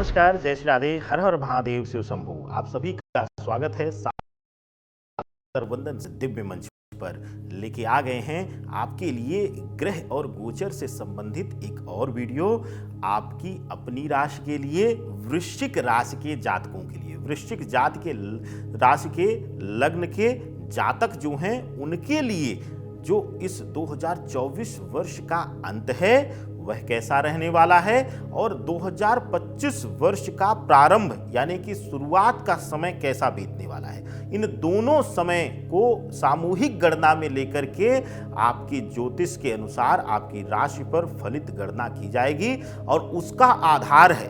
नमस्कार, जय श्री राधे, हर हर महादेव, शिव शंभू। आप सभी का स्वागत है वंदन से दिव्य मंच पर। लेके आ गए हैं आपके लिए ग्रह और गोचर से संबंधित एक और वीडियो, आपकी अपनी राशि के लिए, वृश्चिक राशि के जातकों के लिए, वृश्चिक जात के राशि के लग्न के जातक जो हैं उनके लिए जो इस 2024 वर्ष का अंत है वह कैसा रहने वाला है और 2025 वर्ष का प्रारंभ यानी कि शुरुआत का समय कैसा बीतने वाला है। इन दोनों समय को सामूहिक गणना में लेकर के आपकी ज्योतिष के अनुसार आपकी राशि पर फलित गणना की जाएगी और उसका आधार है,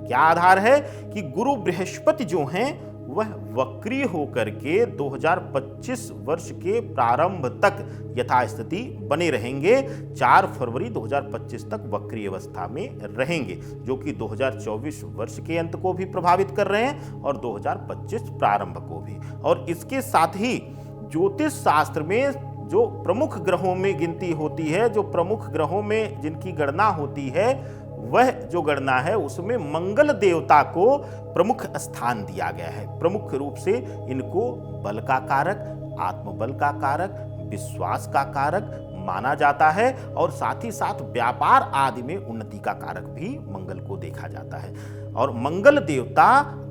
क्या आधार है कि गुरु बृहस्पति जो हैं वह वक्री होकर के 2025 वर्ष के प्रारंभ तक यथास्थिति बने रहेंगे। 4 फरवरी 2025 तक वक्री अवस्था में रहेंगे, जो कि 2024 वर्ष के अंत को भी प्रभावित कर रहे हैं और 2025 प्रारंभ को भी। और इसके साथ ही ज्योतिष शास्त्र में जो प्रमुख ग्रहों में गिनती होती है, जो प्रमुख ग्रहों में जिनकी गणना होती है, वह जो गणना है उसमें मंगल देवता को प्रमुख स्थान दिया गया है। प्रमुख रूप से इनको बल का कारक, आत्मबल का कारक, विश्वास का कारक माना जाता है और साथ ही साथ व्यापार आदि में उन्नति का कारक भी मंगल को देखा जाता है। और मंगल देवता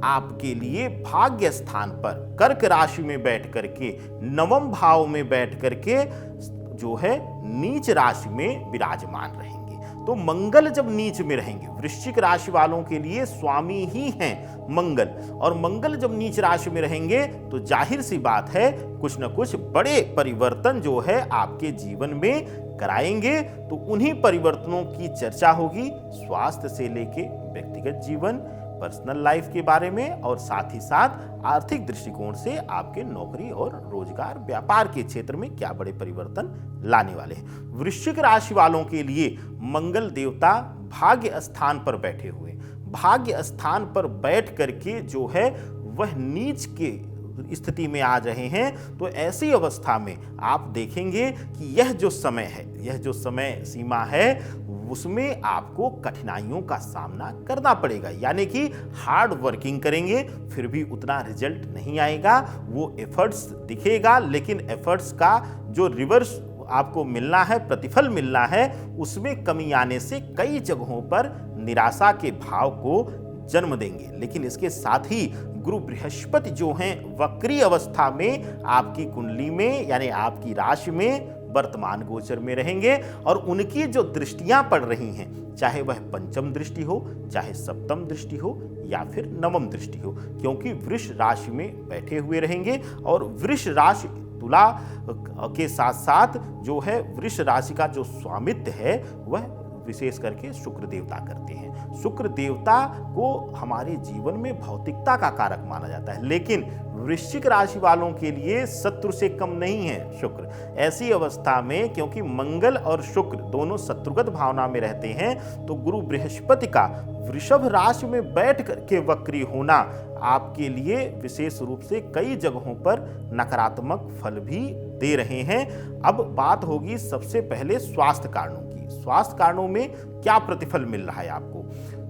आपके लिए भाग्य स्थान पर कर्क राशि में बैठ करके, नवम भाव में बैठ करके जो है नीच राशि में विराजमान रहेंगे। तो मंगल जब नीच में रहेंगे, वृश्चिक राशि वालों के लिए स्वामी ही हैं मंगल, और मंगल जब नीच राशि में रहेंगे तो जाहिर सी बात है कुछ न कुछ बड़े परिवर्तन जो है आपके जीवन में कराएंगे। तो उन्हीं परिवर्तनों की चर्चा होगी, स्वास्थ्य से लेके व्यक्तिगत जीवन, पर्सनल लाइफ के बारे में, और साथ ही साथ आर्थिक दृष्टिकोण से आपके नौकरी और रोजगार, व्यापार के क्षेत्र में क्या बड़े परिवर्तन लाने वाले हैं। वृश्चिक राशि वालों के लिए मंगल देवता भाग्य स्थान पर बैठे हुए, भाग्य स्थान पर बैठ करके जो है वह नीच के स्थिति में आ रहे हैं। तो ऐसी अवस्था में आप देखेंगे कि यह जो समय है, यह जो समय सीमा है, उसमें आपको कठिनाइयों का सामना करना पड़ेगा। यानी कि हार्ड वर्किंग करेंगे फिर भी उतना रिजल्ट नहीं आएगा, वो एफर्ट्स दिखेगा, लेकिन एफर्ट्स का जो रिवर्स आपको मिलना है, प्रतिफल मिलना है, उसमें कमी आने से कई जगहों पर निराशा के भाव को जन्म देंगे। लेकिन इसके साथ ही गुरु बृहस्पति जो हैं वक्री अवस्था में आपकी कुंडली में यानी आपकी राशि में वर्तमान गोचर में रहेंगे और उनकी जो दृष्टियां पड़ रही हैं, चाहे वह पंचम दृष्टि हो, चाहे सप्तम दृष्टि हो या फिर नवम दृष्टि हो, क्योंकि वृष राशि में बैठे हुए रहेंगे। और वृष राशि तुला के साथ साथ जो है वृष राशि का जो स्वामित्व है वह विशेष करके शुक्र देवता करते हैं। शुक्र देवता को हमारे जीवन में भौतिकता का कारक माना जाता है, लेकिन वृश्चिक राशि वालों के लिए शत्रु से कम नहीं है शुक्र। ऐसी अवस्था में क्योंकि मंगल और शुक्र दोनों शत्रुगत भावना में रहते हैं, तो गुरु बृहस्पति का वृषभ राशि में बैठ करके वक्री होना आपके लिए विशेष रूप से कई जगहों पर नकारात्मक फल भी दे रहे हैं। अब बात होगी सबसे पहले स्वास्थ्य कारणों की। स्वास्थ्य कारणों में क्या प्रतिफल मिल रहा है आपको?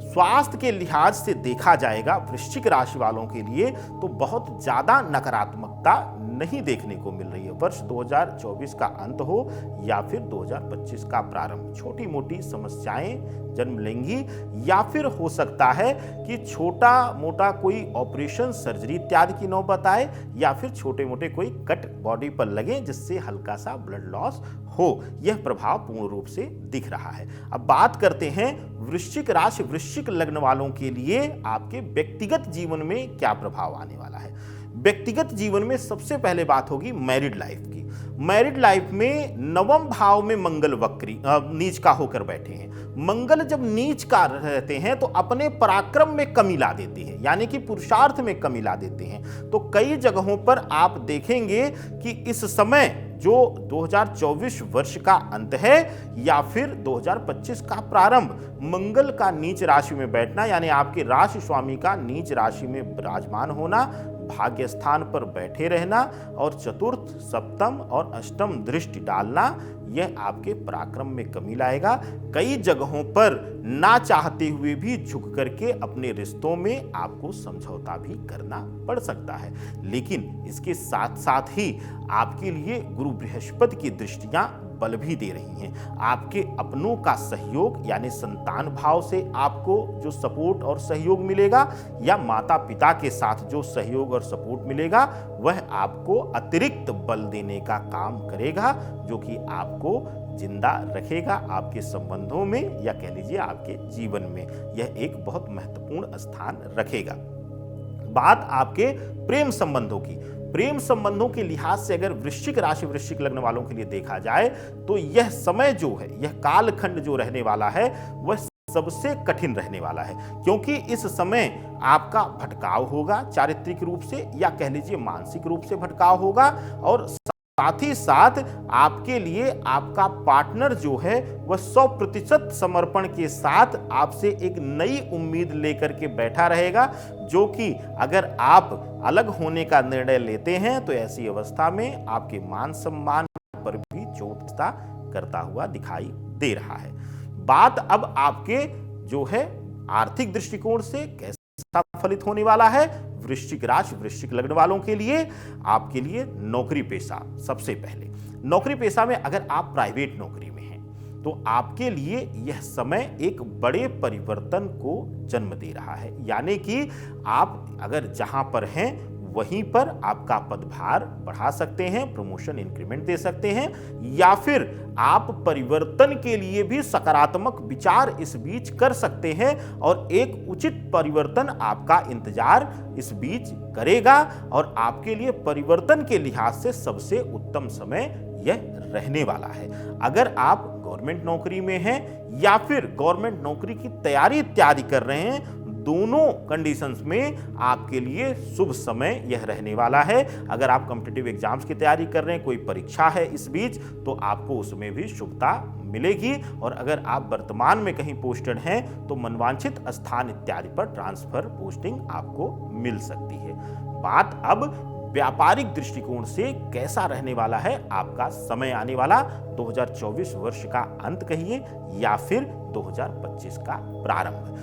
स्वास्थ्य के लिहाज से देखा जाएगा वृश्चिक राशि वालों के लिए तो बहुत ज्यादा नकारात्मकता नहीं देखने को मिल रही है। वर्ष 2024 का अंत हो या फिर 2025 का प्रारंभ, छोटी मोटी समस्याएं जन्म लेंगी, या फिर हो सकता है कि छोटा मोटा कोई ऑपरेशन, सर्जरी इत्यादि की नौबत आए, या फिर छोटे मोटे कोई कट बॉडी पर लगे जिससे हल्का सा ब्लड लॉस हो। यह प्रभाव पूर्ण रूप से दिख रहा है। अब बात करते हैं वृश्चिक राशि, वृश्चिक लग्न वालों के लिए आपके व्यक्तिगत जीवन में क्या प्रभाव आने वाला है। व्यक्तिगत जीवन में सबसे पहले बात होगी मैरिड लाइफ की। मैरिड लाइफ में नवम भाव में मंगल वक्री नीच का होकर बैठे हैं। मंगल जब नीच का रहते हैं तो अपने पराक्रम में कमी ला देते हैं, यानी कि पुरुषार्थ में कमी ला देते हैं। तो कई जगहों पर आप देखेंगे कि इस समय जो 2024 वर्ष का अंत है या फिर 2025 का प्रारंभ, मंगल का नीच राशि में बैठना यानी आपके राशि स्वामी का नीच राशि में विराजमान होना भाग्य स्थान पर बैठे रहना और चतुर्थ, सप्तम और अष्टम दृष्टि डालना, यह आपके पराक्रम में कमी लाएगा। कई जगहों पर ना चाहते हुए भी झुक करके अपने रिश्तों में आपको समझौता भी करना पड़ सकता है। लेकिन इसके साथ साथ ही आपके लिए गुरु बृहस्पति की दृष्टियां बल भी दे रही हैं। आपके अपनों का सहयोग यानी संतान भाव से आपको जो सपोर्ट और सहयोग मिलेगा या माता पिता के साथ जो सहयोग और सपोर्ट मिलेगा, वह आपको अतिरिक्त बल देने का काम करेगा, जो कि आपको जिंदा रखेगा आपके संबंधों में या कह लीजिए आपके जीवन में। यह एक बहुत महत्वपूर्ण स्थान रखेगा। बात आपके प्रेम संबंधों की। प्रेम संबंधों के लिहाज से अगर वृश्चिक राशि वृश्चिक लग्न वालों के लिए देखा जाए तो यह समय जो है, यह कालखंड जो रहने वाला है, वह सबसे कठिन रहने वाला है, क्योंकि इस समय आपका भटकाव होगा चारित्रिक रूप से या कह लीजिए मानसिक रूप से भटकाव होगा, और साथ ही साथ आपके लिए आपका पार्टनर जो है वह 100% समर्पण के साथ आपसे एक नई उम्मीद लेकर के बैठा रहेगा, जो कि अगर आप अलग होने का निर्णय लेते हैं तो ऐसी अवस्था में आपके मान सम्मान पर भी चोट करता हुआ दिखाई दे रहा है। बात अब आपके जो है आर्थिक दृष्टिकोण से कैसा फलित होने वाला है वृश्चिक राशि वृश्चिक लग्न वालों के लिए। आपके लिए नौकरी पेशा, सबसे पहले नौकरी पेशा में अगर आप प्राइवेट नौकरी में हैं तो आपके लिए यह समय एक बड़े परिवर्तन को जन्म दे रहा है। यानी कि आप अगर जहां पर हैं वहीं पर आपका पदभार बढ़ा सकते हैं, प्रमोशन इंक्रीमेंट दे सकते हैं, या फिर आप परिवर्तन के लिए भी सकारात्मक विचार इस बीच कर सकते हैं और एक उचित परिवर्तन आपका इंतजार इस बीच करेगा। और आपके लिए परिवर्तन के लिहाज से सबसे उत्तम समय यह रहने वाला है। अगर आप गवर्नमेंट नौकरी में हैं या फिर गवर्नमेंट नौकरी की तैयारी इत्यादि कर रहे हैं, दोनों कंडीशंस में आपके लिए शुभ समय यह रहने वाला है। अगर आप कॉम्पिटिटिव एग्जाम्स की तैयारी कर रहे हैं, कोई परीक्षा है इस बीच, तो आपको उसमें भी शुभता मिलेगी। और अगर आप वर्तमान में कहीं पोस्टेड हैं तो मनवांछित स्थान इत्यादि पर ट्रांसफर पोस्टिंग आपको मिल सकती है। बात अब व्यापारिक दृष्टिकोण से कैसा रहने वाला है आपका समय आने वाला 2024 वर्ष का अंत कहिए या फिर 2025 का प्रारंभ।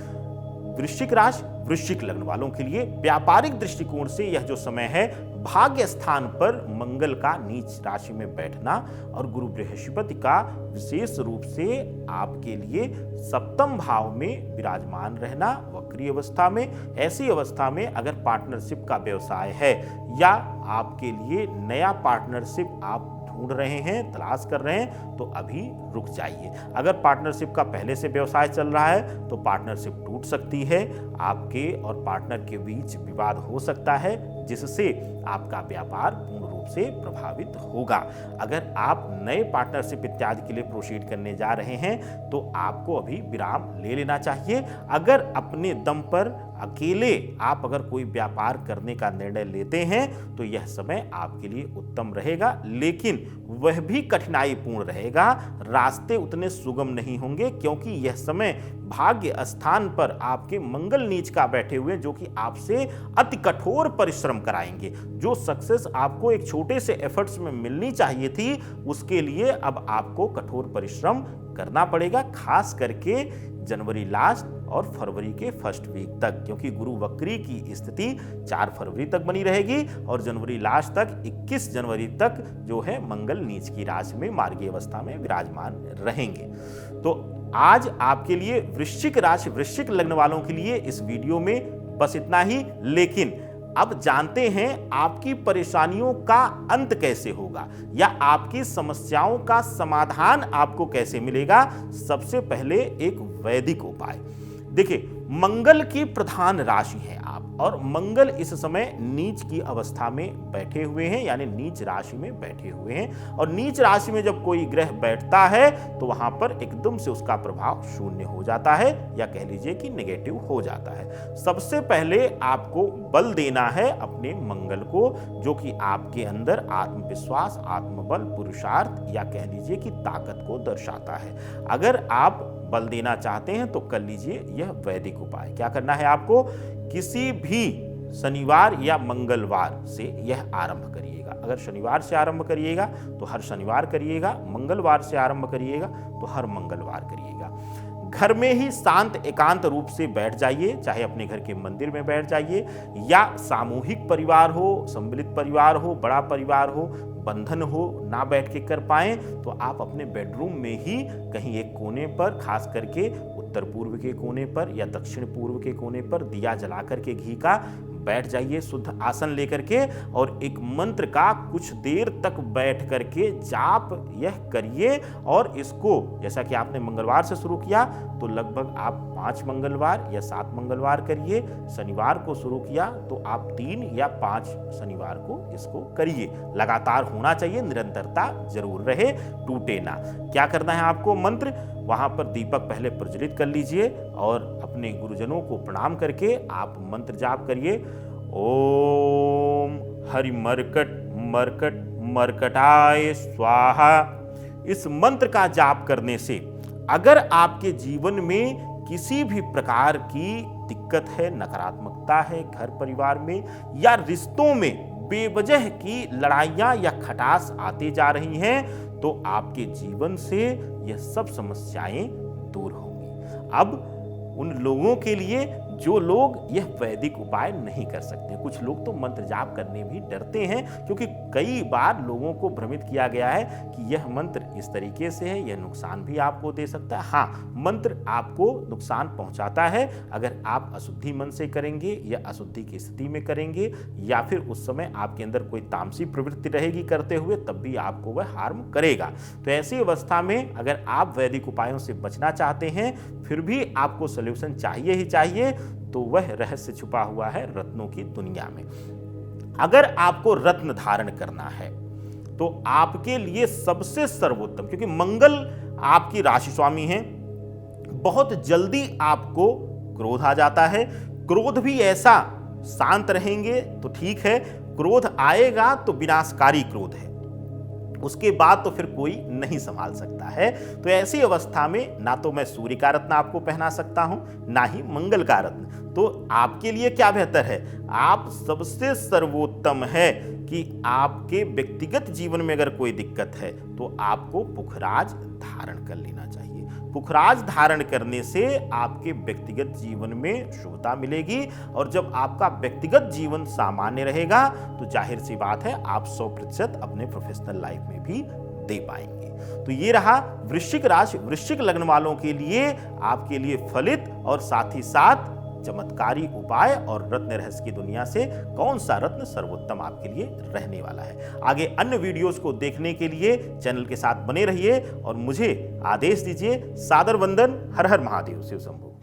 वृश्चिक राशि वृश्चिक लग्न वालों के लिए व्यापारिक दृष्टिकोण से यह जो समय है, भाग्य स्थान पर मंगल का नीच राशि में बैठना और गुरु बृहस्पति का विशेष रूप से आपके लिए सप्तम भाव में विराजमान रहना वक्री अवस्था में। ऐसी अवस्था में अगर पार्टनरशिप का व्यवसाय है या आपके लिए नया पार्टनरशिप आप ढूंढ रहे हैं, तलाश कर रहे हैं, तो अभी रुक जाइए। अगर पार्टनरशिप का पहले से व्यवसाय चल रहा है तो पार्टनरशिप टूट सकती है, आपके और पार्टनर के बीच विवाद हो सकता है, जिससे आपका व्यापार पूर्ण रूप से प्रभावित होगा। अगर आप नए पार्टनरशिप इत्यादि के लिए प्रोसीड करने जा रहे हैं तो आपको अभी विराम ले लेना चाहिए। अगर अपने दम पर अकेले आप अगर कोई व्यापार करने का निर्णय लेते हैं तो यह समय आपके लिए उत्तम रहेगा, लेकिन वह भी कठिनाईपूर्ण रहेगा। रास्ते उतने सुगम नहीं होंगे, क्योंकि यह समय भाग्य स्थान पर आपके मंगल नीच का बैठे हुए, जो कि आपसे अति कठोर परिश्रम कराएंगे। जो सक्सेस आपको एक छोटे से एफर्ट्स में मिलनी चाहिए थी, उसके लिए अब आपको कठोर परिश्रम करना पड़ेगा, खास करके जनवरी लास्ट और फरवरी के फर्स्ट वीक तक, क्योंकि गुरु वक्री की स्थिति 4 फरवरी तक बनी रहेगी और जनवरी लास्ट तक 21 जनवरी तक जो है मंगल नीच की राशि में मार्गीय अवस्था में विराजमान रहेंगे। तो आज आपके लिए वृश्चिक राशि वृश्चिक लग्न वालों के लिए इस वीडियो में बस इतना ही। लेकिन अब जानते हैं आपकी परेशानियों का अंत कैसे होगा या आपकी समस्याओं का समाधान आपको कैसे मिलेगा। सबसे पहले एक वैदिक उपाय देखिए, मंगल की प्रधान राशि है आप, और मंगल इस समय नीच की अवस्था में बैठे हुए हैं, यानी नीच राशि में बैठे हुए हैं। और नीच राशि में जब कोई ग्रह बैठता है तो वहां पर एकदम से उसका प्रभाव शून्य हो जाता है, या कह लीजिए कि नेगेटिव हो जाता है। सबसे पहले आपको बल देना है अपने मंगल को, जो कि आपके अंदर आत्मविश्वास, आत्मबल, पुरुषार्थ या कह लीजिए कि ताकत को दर्शाता है। अगर आप बल देना चाहते हैं तो कर लीजिए यह वैदिक उपाय। क्या करना है आपको, किसी भी शनिवार या मंगलवार से यह आरंभ करिएगा। अगर शनिवार से आरंभ करिएगा तो हर शनिवार करिएगा, मंगलवार से आरंभ करिएगा तो हर मंगलवार करिएगा। घर में ही शांत एकांत रूप से बैठ जाइए, चाहे अपने घर के मंदिर में बैठ जाइए या सामूहिक परिवार हो, सम्मिलित परिवार हो, बड़ा परिवार हो, बंधन हो, ना बैठ के कर पाएं तो आप अपने बेडरूम में ही कहीं एक कोने पर, खास करके उत्तर पूर्व के कोने पर या दक्षिण पूर्व के कोने पर दिया जला करके घी का बैठ जाइए, शुद्ध आसन लेकर के, और एक मंत्र का कुछ देर तक बैठ करके जाप यह करिए। और इसको जैसा कि आपने मंगलवार से शुरू किया तो लगभग आप 5 मंगलवार या 7 मंगलवार करिए। शनिवार को शुरू किया तो आप 3 या 5 शनिवार को इसको करिए। लगातार होना चाहिए, निरंतरता जरूर रहे, टूटे ना। क्या करना है आपको? मंत्र वहां पर दीपक पहले प्रज्वलित कर लीजिए और अपने गुरुजनों को प्रणाम करके आप मंत्र जाप करिए। ओम हरि मरकट मरकट मरकटाय स्वाहा। इस मंत्र का जाप करने से अगर आपके जीवन में किसी भी प्रकार की दिक्कत है, नकारात्मकता है घर परिवार में या रिश्तों में बेवजह की लड़ाइयां या खटास आते जा रही हैं तो आपके जीवन से यह सब समस्याएं दूर होंगी। अब उन लोगों के लिए जो लोग यह वैदिक उपाय नहीं कर सकते, कुछ लोग तो मंत्र जाप करने भी डरते हैं क्योंकि कई बार लोगों को भ्रमित किया गया है कि यह मंत्र इस तरीके से है, यह नुकसान भी आपको दे सकता है। हाँ, मंत्र आपको नुकसान पहुंचाता है अगर आप अशुद्धि मन से करेंगे या अशुद्धि की स्थिति में करेंगे या फिर उस समय आपके अंदर कोई तामसी प्रवृत्ति रहेगी करते हुए, तब भी आपको वह हार्म करेगा। तो ऐसी अवस्था में अगर आप वैदिक उपायों से बचना चाहते हैं फिर भी आपको सॉल्यूशन चाहिए ही चाहिए, तो वह रहस्य छुपा हुआ है रत्नों की दुनिया में। अगर आपको रत्न धारण करना है तो आपके लिए सबसे सर्वोत्तम, क्योंकि मंगल आपकी राशि स्वामी हैं, बहुत जल्दी आपको क्रोध आ जाता है। क्रोध भी ऐसा शांत रहेंगे तो ठीक है, क्रोध आएगा तो विनाशकारी क्रोध है, उसके बाद तो फिर कोई नहीं संभाल सकता है। तो ऐसी अवस्था में ना तो मैं सूर्य का रत्न आपको पहना सकता हूं, ना ही मंगल का रत्न। तो आपके लिए क्या बेहतर है? आप सबसे सर्वोत्तम है कि आपके व्यक्तिगत जीवन में अगर कोई दिक्कत है तो आपको पुखराज धारण कर लेना चाहिए। पुखराज धारण करने से आपके व्यक्तिगत जीवन में शुभता मिलेगी और जब आपका व्यक्तिगत जीवन सामान्य रहेगा तो जाहिर सी बात है आप 100% अपने प्रोफेशनल लाइफ में भी दे पाएंगे। तो ये रहा वृश्चिक राशि, वृश्चिक लग्न वालों के लिए आपके लिए फलित और साथ ही साथ चमत्कारी उपाय और रत्न रहस्य की दुनिया से कौन सा रत्न सर्वोत्तम आपके लिए रहने वाला है। आगे अन्य वीडियोस को देखने के लिए चैनल के साथ बने रहिए और मुझे आदेश दीजिए। सादर वंदन। हर हर महादेव। शिव शंभू।